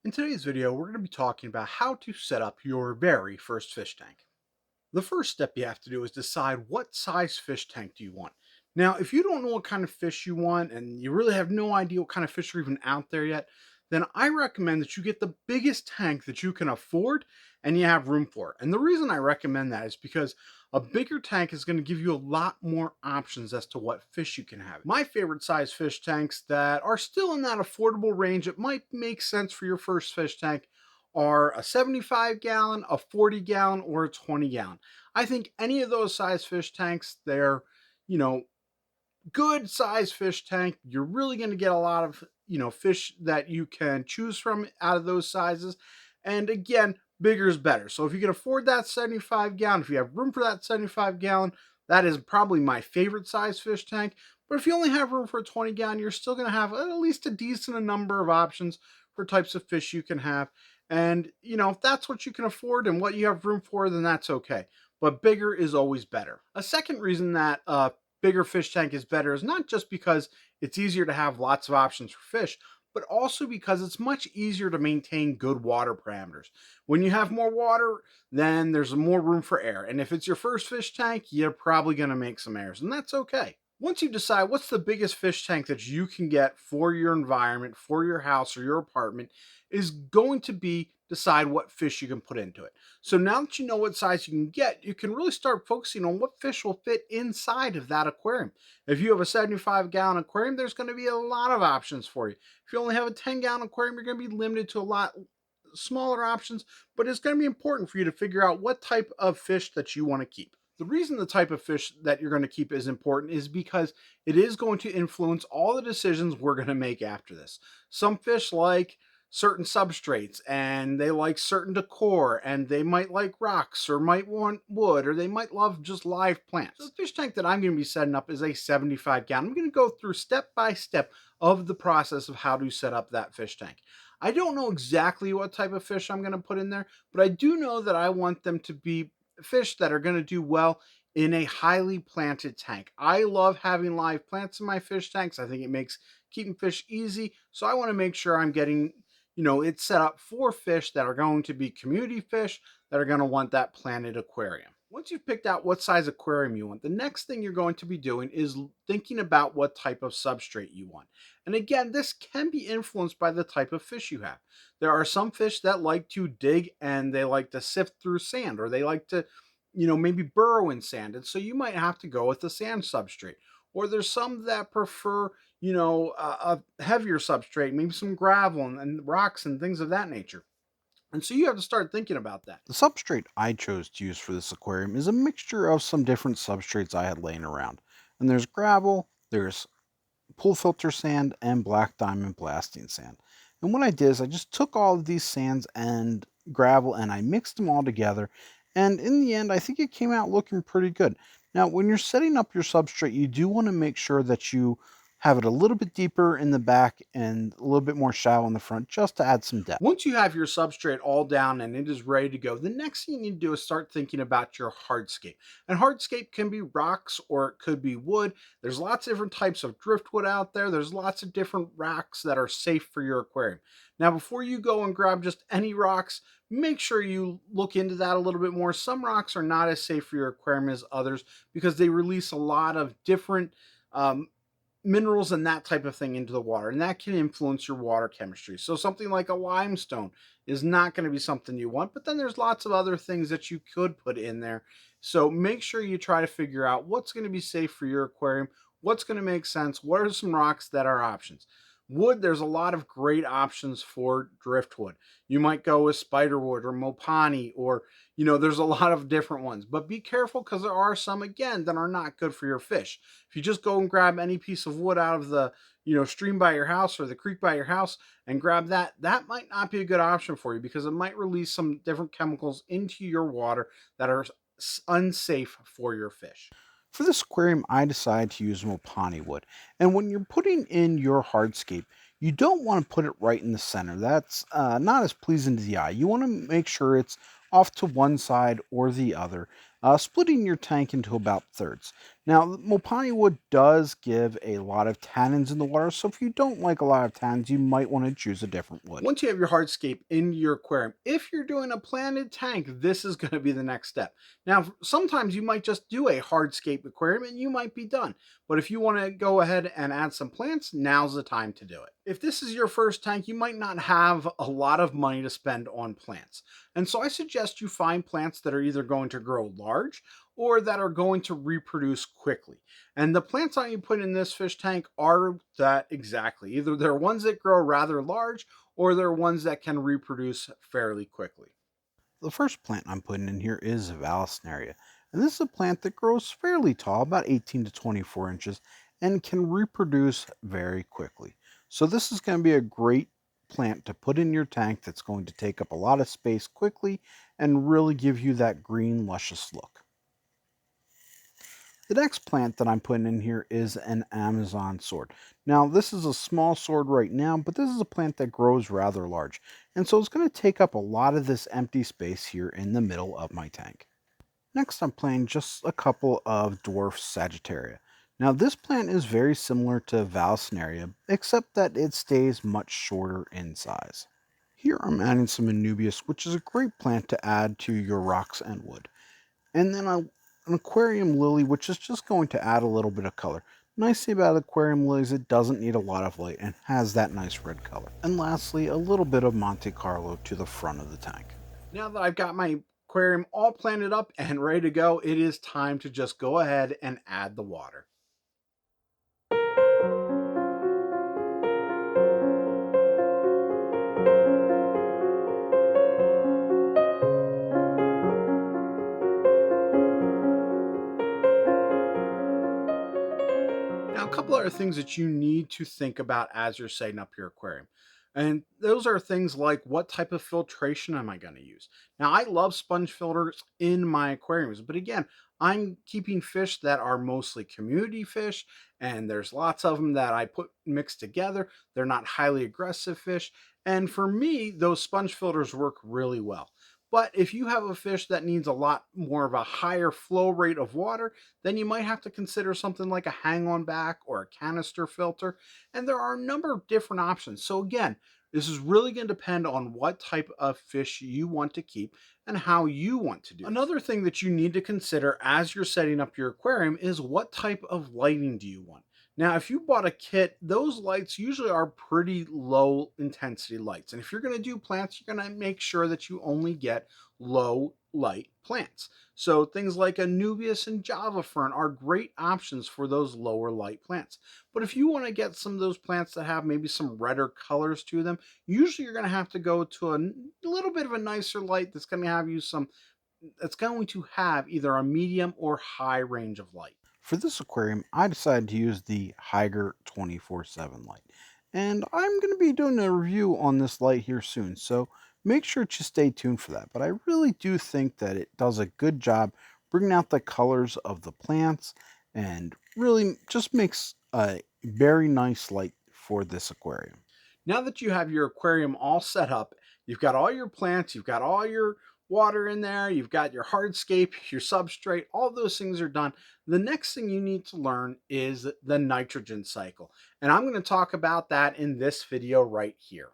In today's video, we're going to be talking about how to set up your very first fish tank. The first step you have to do is decide what size fish tank do you want. Now, if you don't know what kind of fish you want and you really have no idea what kind of fish are even out there yet, then I recommend that you get the biggest tank that you can afford and you have room for. And the reason I recommend that is because a bigger tank is going to give you a lot more options as to what fish you can have. My favorite size fish tanks that are still in that affordable range, it might make sense for your first fish tank, are a 75 gallon, a 40 gallon, or a 20 gallon. I think any of those size fish tanks, they're, you know, good size fish tank. You're really going to get a lot of, fish that you can choose from out of those sizes. And again, bigger is better. So if you can afford that 75 gallon, if you have room for that 75 gallon, that is probably my favorite size fish tank. But if you only have room for a 20 gallon, you're still going to have at least a decent number of options for types of fish you can have. And, if that's what you can afford and what you have room for, then that's okay. But bigger is always better. A second reason that bigger fish tank is better is not just because it's easier to have lots of options for fish, but also because it's much easier to maintain good water parameters. When you have more water, then there's more room for air. And if it's your first fish tank, you're probably going to make some errors, and that's okay. Once you decide what's the biggest fish tank that you can get for your environment, for your house or your apartment, is going to be decide what fish you can put into it. So now that you know what size you can get, you can really start focusing on what fish will fit inside of that aquarium. If you have a 75-gallon aquarium, there's going to be a lot of options for you. If you only have a 10-gallon aquarium, you're going to be limited to a lot smaller options, but it's going to be important for you to figure out what type of fish that you want to keep. The reason the type of fish that you're going to keep is important is because it is going to influence all the decisions we're going to make after this. Some fish like certain substrates and they like certain decor and they might like rocks or might want wood or they might love just live plants. So the fish tank that I'm going to be setting up is a 75 gallon. I'm going to go through step by step of the process of how to set up that fish tank. I don't know exactly what type of fish I'm going to put in there, but I do know that I want them to be fish that are going to do well in a highly planted tank. I love having live plants in my fish tanks. I think it makes keeping fish easy. So I want to make sure I'm getting, it's set up for fish that are going to be community fish that are going to want that planted aquarium. Once you've picked out what size aquarium you want, the next thing you're going to be doing is thinking about what type of substrate you want. And again, this can be influenced by the type of fish you have. There are some fish that like to dig and they like to sift through sand, or they like to, maybe burrow in sand. And so you might have to go with a sand substrate. Or there's some that prefer, a heavier substrate, maybe some gravel and rocks and things of that nature. And so you have to start thinking about that. The substrate I chose to use for this aquarium is a mixture of some different substrates I had laying around. And there's gravel, there's pool filter sand, and black diamond blasting sand. And what I did is I just took all of these sands and gravel and I mixed them all together. And in the end, I think it came out looking pretty good. Now, when you're setting up your substrate, you do want to make sure that you have it a little bit deeper in the back and a little bit more shallow in the front just to add some depth. Once you have your substrate all down and it is ready to go, the next thing you need to do is start thinking about your hardscape. And hardscape can be rocks or it could be wood. There's lots of different types of driftwood out there. There's lots of different rocks that are safe for your aquarium. Now, before you go and grab just any rocks, make sure you look into that a little bit more. Some rocks are not as safe for your aquarium as others because they release a lot of different um, minerals and that type of thing into the water, and that can influence your water chemistry. So something like a limestone is not going to be something you want, but then there's lots of other things that you could put in there. So make sure you try to figure out what's going to be safe for your aquarium, what's going to make sense, what are some rocks that are options. Wood, there's a lot of great options for driftwood. You might go with spiderwood or mopani, or there's a lot of different ones, but be careful because there are some, again, that are not good for your fish. If you just go and grab any piece of wood out of the, stream by your house or the creek by your house and grab that, that might not be a good option for you because it might release some different chemicals into your water that are unsafe for your fish. For this aquarium, I decided to use Mopani wood. And when you're putting in your hardscape, you don't want to put it right in the center. That's not as pleasing to the eye. You want to make sure it's off to one side or the other. splitting your tank into about thirds. Now, Mopani wood does give a lot of tannins in the water, so if you don't like a lot of tannins, you might want to choose a different wood. Once you have your hardscape in your aquarium, if you're doing a planted tank, this is going to be the next step. Now, sometimes you might just do a hardscape aquarium and you might be done. But if you want to go ahead and add some plants, now's the time to do it. If this is your first tank, you might not have a lot of money to spend on plants. And so I suggest you find plants that are either going to grow large or that are going to reproduce quickly. And the plants that you put in this fish tank are that exactly. Either they're ones that grow rather large or they're ones that can reproduce fairly quickly. The first plant I'm putting in here is Vallisneria, and this is a plant that grows fairly tall, about 18 to 24 inches, and can reproduce very quickly. So this is going to be a great plant to put in your tank that's going to take up a lot of space quickly and really give you that green, luscious look. The next plant that I'm putting in here is an Amazon sword. Now, this is a small sword right now, but this is a plant that grows rather large. And so it's going to take up a lot of this empty space here in the middle of my tank. Next, I'm planting just a couple of dwarf Sagittaria. Now, this plant is very similar to Vallisneria, except that it stays much shorter in size. Here I'm adding some Anubias, which is a great plant to add to your rocks and wood. And then an aquarium lily, which is just going to add a little bit of color. Nice thing about aquarium lilies, it doesn't need a lot of light and has that nice red color. And lastly, a little bit of Monte Carlo to the front of the tank. Now that I've got my aquarium all planted up and ready to go, it is time to just go ahead and add the water. Now, a couple other things that you need to think about as you're setting up your aquarium. And those are things like what type of filtration am I going to use? Now, I love sponge filters in my aquariums, but again, I'm keeping fish that are mostly community fish, and there's lots of them that I put mixed together. They're not highly aggressive fish. And for me, those sponge filters work really well. But if you have a fish that needs a lot more of a higher flow rate of water, then you might have to consider something like a hang on back or a canister filter. And there are a number of different options. So, again, this is really going to depend on what type of fish you want to keep and how you want to do. Another thing that you need to consider as you're setting up your aquarium is what type of lighting do you want? Now, if you bought a kit, those lights usually are pretty low intensity lights. And if you're going to do plants, you're going to make sure that you only get low light plants. So things like Anubias and Java Fern are great options for those lower light plants. But if you want to get some of those plants that have maybe some redder colors to them, usually you're going to have to go to a little bit of a nicer light that's going to have either a medium or high range of light. For this aquarium, I decided to use the Hygger 24/7 light. And I'm going to be doing a review on this light here soon, so make sure to stay tuned for that. But I really do think that it does a good job bringing out the colors of the plants and really just makes a very nice light for this aquarium. Now that you have your aquarium all set up, you've got all your plants, you've got all your water in there, you've got your hardscape, your substrate, all those things are done. The next thing you need to learn is the nitrogen cycle. And I'm going to talk about that in this video right here.